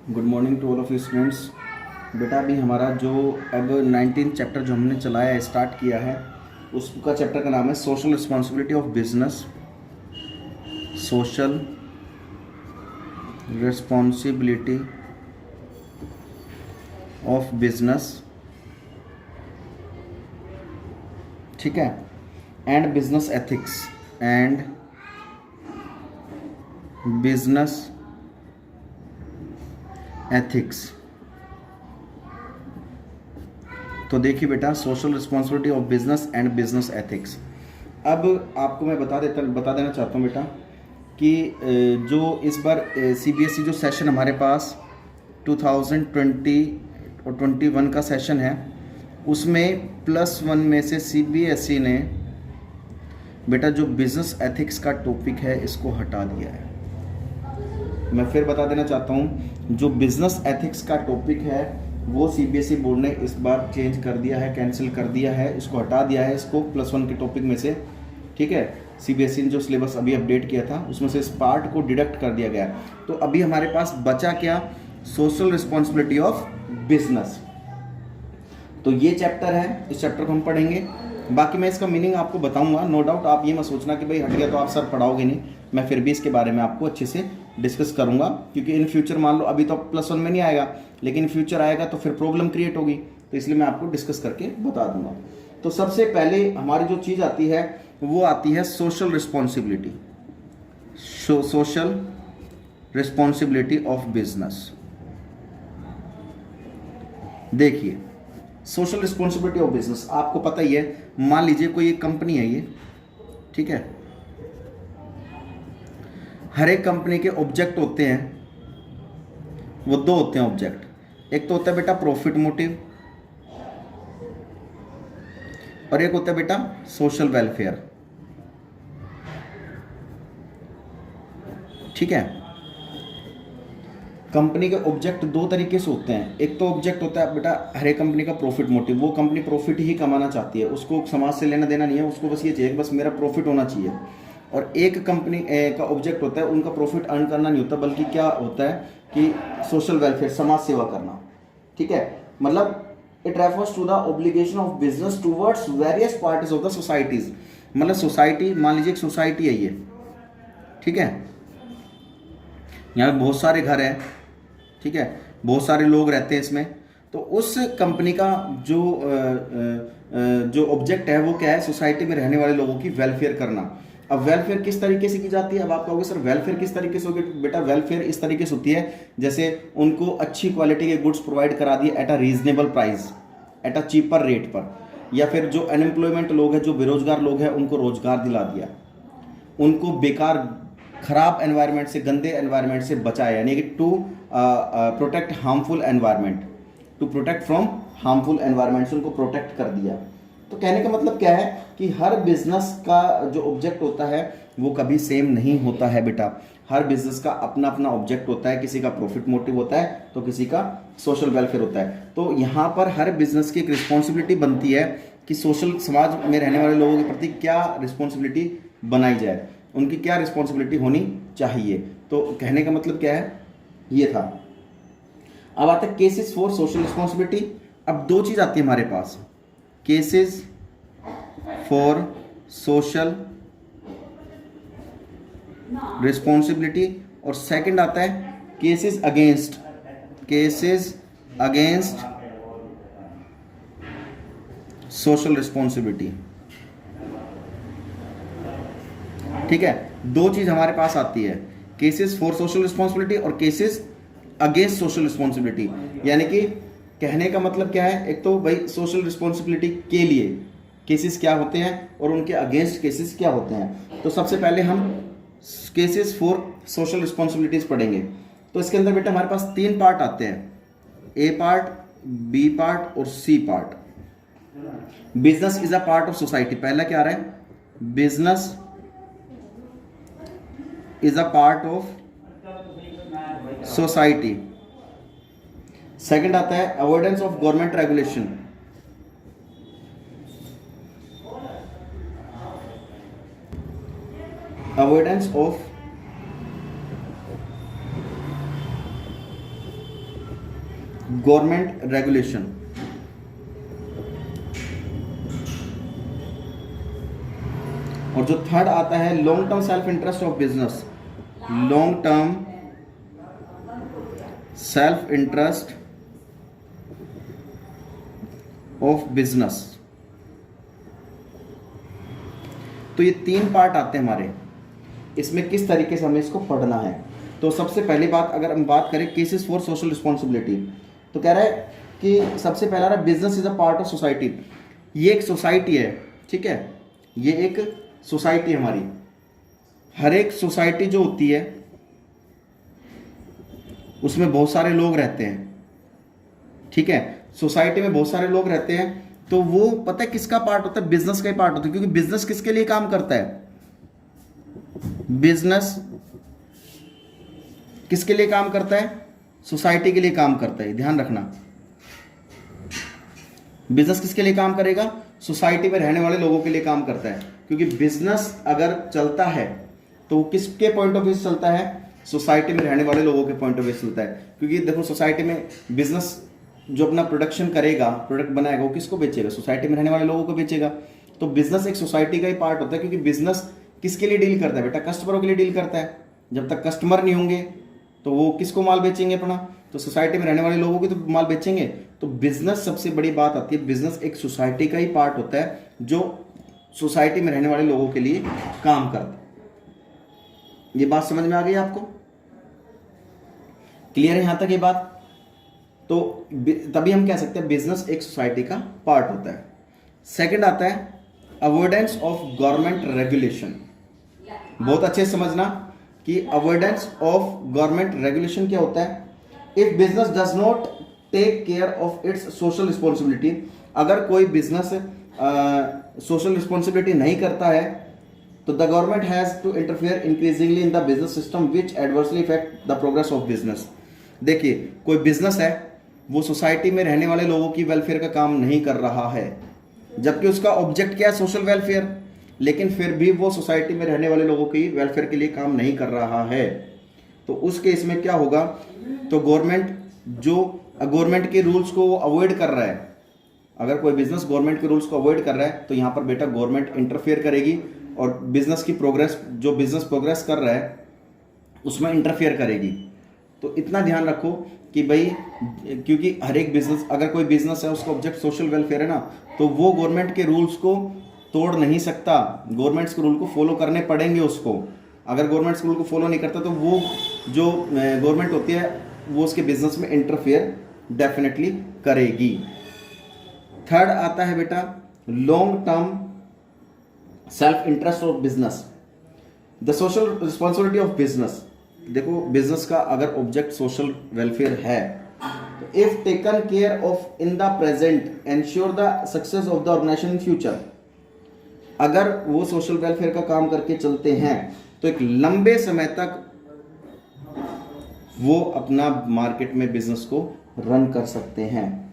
Good morning to all of you students. बेटा अभी हमारा जो अब 19 चैप्टर जो हमने चलाया है स्टार्ट किया है उसका चैप्टर का नाम है social responsibility of business. Social responsibility of business, ठीक है, and business ethics and business ethics. तो देखिए बेटा, social responsibility of business and business ethics. अब आपको मैं बता देना चाहता हूँ बेटा कि जो इस बार सीबीएसई जो सेशन हमारे पास 2020 और 21 का सेशन है उसमें +1 में से सीबीएसई ने बेटा जो बिजनेस एथिक्स का टॉपिक है इसको हटा दिया है। मैं फिर बता देना चाहता हूँ, जो बिजनेस एथिक्स का टॉपिक है वो सीबीएसई बोर्ड ने इस बार चेंज कर दिया है, कैंसिल कर दिया है, इसको हटा दिया है इसको +1 के टॉपिक में से, ठीक है। सीबीएसई ने जो सिलेबस अभी अपडेट किया था उसमें से इस पार्ट को डिडक्ट कर दिया गया। तो अभी हमारे पास बचा क्या? Social responsibility of business. तो ये चैप्टर है, इस चैप्टर को हम पढ़ेंगे। बाकी मैं इसका मीनिंग आपको बताऊंगा, नो डाउट। आप ये मत सोचना कि भाई हट गया तो आप सर पढ़ाओगे नहीं, मैं फिर भी इसके बारे में आपको अच्छे से डिस्कस करूंगा, क्योंकि इन फ्यूचर मान लो अभी तो +1 में नहीं आएगा लेकिन फ्यूचर आएगा तो फिर प्रॉब्लम क्रिएट होगी, तो इसलिए मैं आपको डिस्कस करके बता दूंगा। तो सबसे पहले हमारी जो चीज़ आती है वो आती है social responsibility. Social responsibility of business. देखिए, सोशल रिस्पॉन्सिबिलिटी ऑफ बिजनेस आपको पता ही है। मान लीजिए कोई एक कंपनी है ये, ठीक है। हर एक कंपनी के ऑब्जेक्ट होते हैं, वो दो होते हैं ऑब्जेक्ट। एक तो होता है बेटा प्रॉफिट मोटिव और एक होता है बेटा सोशल वेलफेयर, ठीक है। कंपनी के ऑब्जेक्ट दो तरीके से होते हैं। एक तो ऑब्जेक्ट होता है बेटा हर एक कंपनी का प्रॉफिट मोटिव, वो कंपनी प्रॉफिट ही कमाना चाहती है, उसको समाज से लेना देना नहीं है, उसको बस ये चाहिए बस मेरा प्रॉफिट होना चाहिए। और एक कंपनी का ऑब्जेक्ट होता है उनका प्रॉफिट अर्न करना नहीं होता, बल्कि क्या होता है कि सोशल वेलफेयर, समाज सेवा करना, ठीक है। मतलब it refers to the obligation of business towards various parties of the societies. मतलब सोसाइटी, मान लीजिए एक सोसाइटी है ये, ठीक है, यहाँ पे बहुत सारे घर हैं, ठीक है, बहुत सारे लोग रहते हैं इसमें। तो उस कंपनी का जो ऑब्जेक्ट है वो क्या है? सोसाइटी में रहने वाले लोगों की वेलफेयर करना। अब वेलफेयर किस तरीके से की जाती है? अब आप कहोगे सर वेलफेयर किस तरीके से होगी? बेटा वेलफेयर इस तरीके से होती है जैसे उनको अच्छी क्वालिटी के गुड्स प्रोवाइड करा दिए at a reasonable price, at a cheaper rate पर, या फिर जो अनएम्प्लॉयमेंट लोग हैं, जो बेरोजगार लोग हैं, उनको रोजगार दिला दिया, उनको बेकार खराब एनवायरनमेंट से, गंदे एनवायरनमेंट से बचाया, यानी कि to protect harmful environment, to protect from harmful environment से उनको प्रोटेक्ट कर दिया। तो कहने का मतलब क्या है कि हर बिजनेस का जो ऑब्जेक्ट होता है वो कभी सेम नहीं होता है बेटा। हर बिजनेस का अपना अपना ऑब्जेक्ट होता है, किसी का प्रॉफिट मोटिव होता है तो किसी का सोशल वेलफेयर होता है। तो यहाँ पर हर बिजनेस की एक रिस्पॉन्सिबिलिटी बनती है कि सोशल, समाज में रहने वाले लोगों के प्रति क्या रिस्पॉन्सिबिलिटी बनाई जाए, उनकी क्या रिस्पॉन्सिबिलिटी होनी चाहिए। तो कहने का मतलब क्या है, ये था। अब आता है केसेस फॉर सोशल रिस्पॉन्सिबिलिटी। अब दो चीज आती है हमारे पास, केसेस फॉर सोशल रिस्पॉन्सिबिलिटी और सेकंड आता है cases against, cases against social responsibility, ठीक है। दो चीज हमारे पास आती है, केसेस फॉर सोशल रिस्पॉन्सिबिलिटी और केसेस अगेंस्ट सोशल रिस्पॉन्सिबिलिटी। यानी कि कहने का मतलब क्या है, एक तो भाई सोशल रिस्पॉन्सिबिलिटी के लिए केसेस क्या होते हैं और उनके अगेंस्ट केसेस क्या होते हैं। तो सबसे पहले हम केसेस फॉर सोशल रिस्पॉन्सिबिलिटीज पढ़ेंगे। तो इसके अंदर बेटा हमारे पास 3 पार्ट आते हैं, ए पार्ट, बी पार्ट और C part. Business is a part of society, पहला क्या आ रहा है? Business is a part of society. Second आता है avoidance of government regulation, avoidance of government regulation. और जो थर्ड आता है long term self interest of business, long term self interest of business. तो ये तीन पार्ट आते हैं हमारे, इसमें किस तरीके से हमें इसको पढ़ना है। तो सबसे पहली बात अगर हम बात करें केसेस फॉर सोशल रिस्पॉन्सिबिलिटी, तो कह रहा है कि सबसे पहला रहा business is a part of society. ये एक सोसाइटी है, ठीक है, ये एक सोसाइटी है हमारी। हर एक सोसाइटी जो होती है उसमें बहुत सारे लोग रहते हैं, ठीक है, सोसाइटी में बहुत सारे लोग रहते हैं। तो वो पता है किसका पार्ट होता है, बिजनेस का ही पार्ट होता है, क्योंकि बिजनेस किसके लिए काम करता है, बिजनेस किसके लिए काम करता है, सोसाइटी के लिए काम करता है। ध्यान रखना, बिजनेस किसके लिए काम करेगा, सोसाइटी में रहने वाले लोगों के लिए काम करता है। क्योंकि बिजनेस अगर चलता है तो वो किसके पॉइंट ऑफ व्यू से चलता है, सोसाइटी में रहने वाले लोगों के पॉइंट ऑफ व्यू से चलता है। क्योंकि देखो सोसाइटी में बिजनेस जो अपना प्रोडक्शन करेगा, प्रोडक्ट बनाएगा, वो किसको बेचेगा, सोसाइटी में रहने वाले लोगों को बेचेगा। तो बिजनेस एक सोसाइटी का ही पार्ट होता है, क्योंकि बिजनेस किसके लिए डील करता है बेटा, कस्टमरों के लिए डील करता है। जब तक कस्टमर नहीं होंगे तो वो किसको माल बेचेंगे अपना, तो सोसाइटी में रहने वाले लोगों को तो माल बेचेंगे। तो बिजनेस सबसे बड़ी बात आती है, बिजनेस एक सोसाइटी का ही पार्ट होता है जो सोसाइटी में रहने वाले लोगों के लिए काम करता है। ये बात समझ में आ गई आपको, क्लियर है यहां तक ये बात। तो तभी हम कह सकते हैं बिजनेस एक सोसाइटी का पार्ट होता है। सेकंड आता है अवॉइडेंस ऑफ गवर्नमेंट रेगुलेशन। बहुत अच्छे से समझना कि अवॉइडेंस ऑफ गवर्नमेंट रेगुलेशन क्या होता है। If business does not take care of its social responsibility, अगर कोई बिजनेस सोशल रिस्पॉन्सिबिलिटी नहीं करता है तो the government has to interfere increasingly in the business system which adversely effect the progress of business. देखिए कोई बिजनेस है, वो सोसाइटी में रहने वाले लोगों की वेलफेयर का काम नहीं कर रहा है, जबकि उसका ऑब्जेक्ट क्या है, सोशल वेलफेयर, लेकिन फिर भी वो सोसाइटी में रहने वाले लोगों की वेलफेयर के लिए काम नहीं कर रहा है। तो उस केस में क्या होगा, तो गवर्नमेंट के रूल्स को वो अवॉइड कर रहा है। अगर कोई बिजनेस गवर्नमेंट के रूल्स को अवॉइड कर रहा है तो यहाँ पर बेटा गवर्नमेंट इंटरफेयर करेगी और बिजनेस की प्रोग्रेस, जो बिजनेस प्रोग्रेस कर रहा है उसमें इंटरफेयर करेगी। तो इतना ध्यान रखो कि भाई, क्योंकि हर एक बिजनेस, अगर कोई बिजनेस है उसका ऑब्जेक्ट सोशल वेलफेयर है ना, तो वो गवर्नमेंट के रूल्स को तोड़ नहीं सकता, गवर्नमेंट्स के रूल को फॉलो करने पड़ेंगे उसको। अगर गवर्नमेंट्स के रूल को फॉलो नहीं करता तो वो जो गवर्नमेंट होती है वो उसके बिजनेस में इंटरफेयर डेफिनेटली करेगी। थर्ड आता है बेटा long term self interest of business, the social responsibility of business. देखो बिजनेस का अगर ऑब्जेक्ट सोशल वेलफेयर है तो if taken care of in the present ensure the success of the organisation in future. अगर वो सोशल वेलफेयर का काम करके चलते हैं तो एक लंबे समय तक वो अपना मार्केट में बिजनेस को रन कर सकते हैं,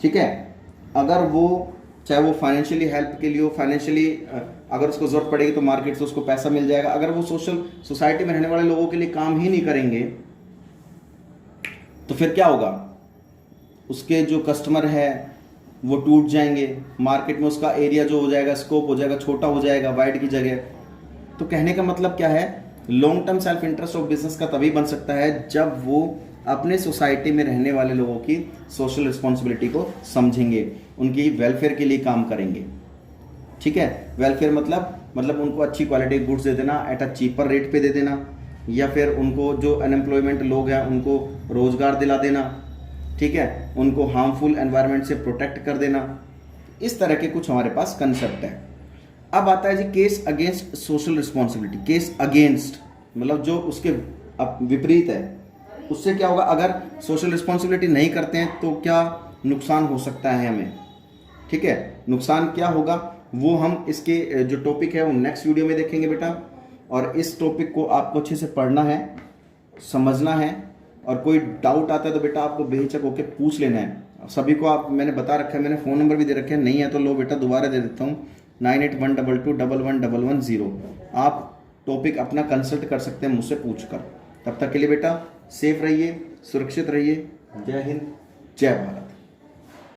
ठीक है। अगर वो चाहे वो फाइनेंशियली हेल्प के लिए हो, फाइनेंशियली अगर उसको जरूरत पड़ेगी तो मार्केट से उसको पैसा मिल जाएगा। अगर वो सोसाइटी में रहने वाले लोगों के लिए काम ही नहीं करेंगे तो फिर क्या होगा, उसके जो कस्टमर है वो टूट जाएंगे, मार्केट में उसका एरिया जो हो जाएगा, स्कोप हो जाएगा, छोटा हो जाएगा वाइड की जगह। तो कहने का मतलब क्या है, long term self interest of business का तभी बन सकता है जब वो अपने सोसाइटी में रहने वाले लोगों की सोशल रिस्पॉन्सिबिलिटी को समझेंगे, उनकी वेलफेयर के लिए काम करेंगे, ठीक है। वेलफेयर मतलब उनको अच्छी क्वालिटी गुड्स दे देना एट अ चीपर रेट पे दे देना, या फिर उनको जो अनएम्प्लॉयमेंट लोग हैं उनको रोजगार दिला देना, ठीक है, उनको हार्मफुल एनवायरनमेंट से प्रोटेक्ट कर देना। इस तरह के कुछ हमारे पास कंसेप्ट है। अब आता है जी case against social responsibility. Case against मतलब जो उसके विपरीत है, उससे क्या होगा, अगर सोशल रिस्पॉन्सिबिलिटी नहीं करते हैं तो क्या नुकसान हो सकता है हमें, ठीक है। नुकसान क्या होगा वो हम इसके जो टॉपिक है वो नेक्स्ट वीडियो में देखेंगे बेटा। और इस टॉपिक को आपको अच्छे से पढ़ना है, समझना है, और कोई डाउट आता है तो बेटा आपको बेहिचक होकर पूछ लेना है। सभी को आप मैंने बता रखा है, मैंने फ़ोन नंबर भी दे रखे हैं, नहीं है तो लो बेटा दोबारा दे देता हूँ, 9812211110। आप टॉपिक अपना कंसल्ट कर सकते हैं मुझसे पूछकर। तब तक के लिए बेटा सेफ रहिए, सुरक्षित रहिए। जय हिंद, जय भारत।